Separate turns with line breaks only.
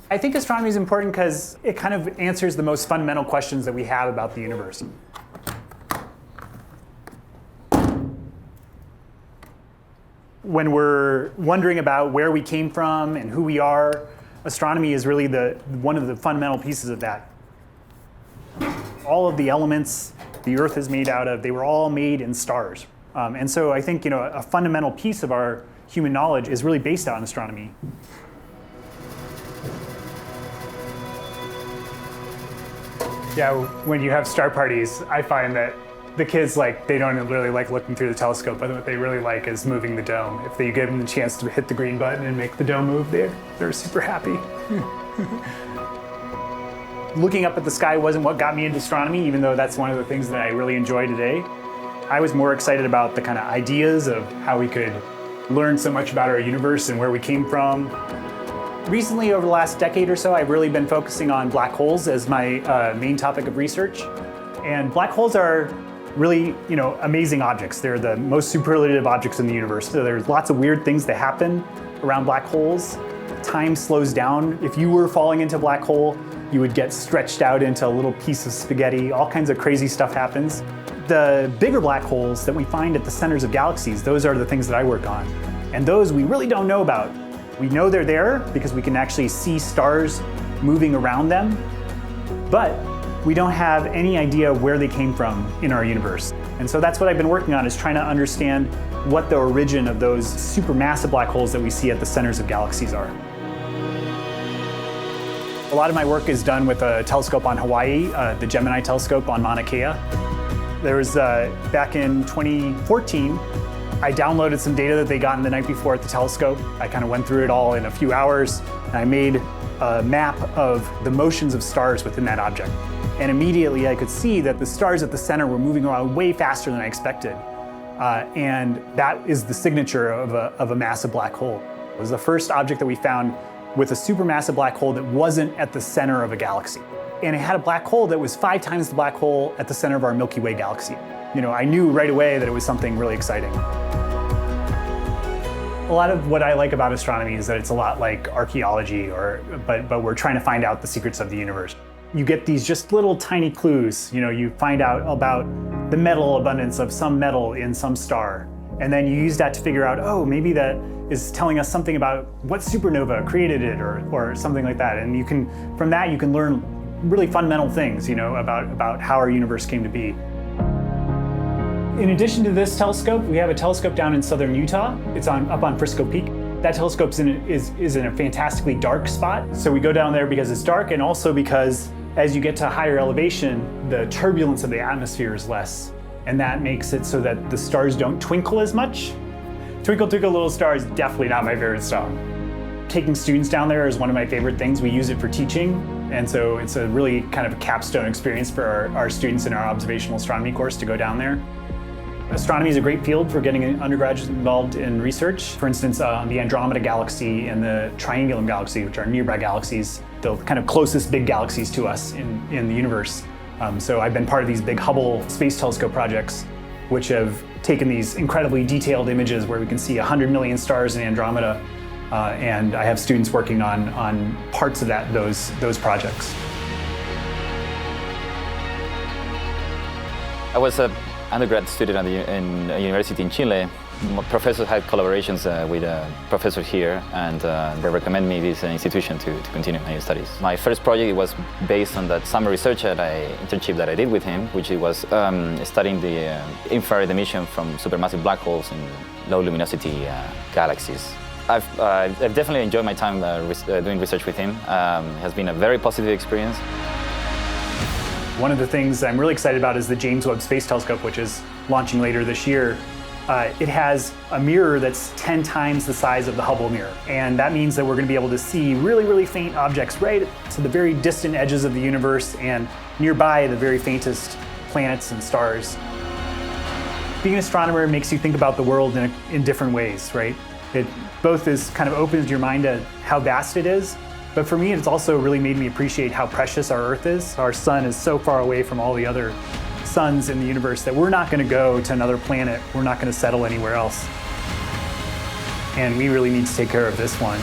I think astronomy is important because it kind of answers the most fundamental questions that we have about the universe. When we're wondering about where we came from and who we are, astronomy is really one of the fundamental pieces of that. All of the elements the Earth is made out of, they were all made in stars. And so I think a fundamental piece of our human knowledge is really based on astronomy. Yeah, when you have star parties, I find that the kids, they don't really like looking through the telescope, but what they really like is moving the dome. If they give them the chance to hit the green button and make the dome move, they're super happy. Looking up at the sky wasn't what got me into astronomy, even though that's one of the things that I really enjoy today. I was more excited about the kind of ideas of how we could learn so much about our universe and where we came from. Recently, over the last decade or so, I've really been focusing on black holes as my main topic of research. And black holes are really, amazing objects. They're the most superlative objects in the universe. So there's lots of weird things that happen around black holes. Time slows down. If you were falling into a black hole, you would get stretched out into a little piece of spaghetti. All kinds of crazy stuff happens. The bigger black holes that we find at the centers of galaxies, those are the things that I work on. And those we really don't know about. We know they're there because we can actually see stars moving around them, but we don't have any idea where they came from in our universe. And so that's what I've been working on, is trying to understand what the origin of those supermassive black holes that we see at the centers of galaxies are. A lot of my work is done with a telescope on Hawaii, the Gemini telescope on Mauna Kea. There was, back in 2014, I downloaded some data that they gotten the night before at the telescope. I kind of went through it all in a few hours, and I made a map of the motions of stars within that object. And immediately I could see that the stars at the center were moving around way faster than I expected. And that is the signature of a massive black hole. It was the first object that we found with a supermassive black hole that wasn't at the center of a galaxy. And it had a black hole that was 5 times the black hole at the center of our Milky Way galaxy. I knew right away that it was something really exciting. A lot of what I like about astronomy is that it's a lot like archaeology, but we're trying to find out the secrets of the universe. You get these just little tiny clues. You find out about the metal abundance of some metal in some star, and then you use that to figure out, oh, maybe that is telling us something about what supernova created it, or something like that. And from that you can learn really fundamental things, about how our universe came to be. In addition to this telescope, we have a telescope down in southern Utah. It's up on Frisco Peak. That telescope is in a fantastically dark spot. So we go down there because it's dark, and also because as you get to higher elevation, the turbulence of the atmosphere is less. And that makes it so that the stars don't twinkle as much. Twinkle, twinkle, little star is definitely not my favorite song. Taking students down there is one of my favorite things. We use it for teaching. And so it's a really kind of a capstone experience for our students in our observational astronomy course to go down there. Astronomy is a great field for getting undergraduates involved in research. For instance, the Andromeda galaxy and the Triangulum galaxy, which are nearby galaxies, the kind of closest big galaxies to us in the universe. So I've been part of these big Hubble Space Telescope projects, which have taken these incredibly detailed images where we can see 100 million stars in Andromeda, and I have students working on parts of those projects.
I was an undergrad student in a university in Chile. My professors had collaborations with a professor here, and they recommended me this institution to continue my studies. My first project was based on that summer research internship that I did with him, which was studying the infrared emission from supermassive black holes in low luminosity galaxies. I've definitely enjoyed my time doing research with him. It has been a very positive experience.
One of the things I'm really excited about is the James Webb Space Telescope, which is launching later this year. It has a mirror that's 10 times the size of the Hubble mirror. And that means that we're going to be able to see really, really faint objects right to the very distant edges of the universe and nearby the very faintest planets and stars. Being an astronomer makes you think about the world in different ways, right? It both kind of opens your mind to how vast it is, but for me, it's also really made me appreciate how precious our Earth is. Our sun is so far away from all the other suns in the universe that we're not going to go to another planet. We're not going to settle anywhere else. And we really need to take care of this one.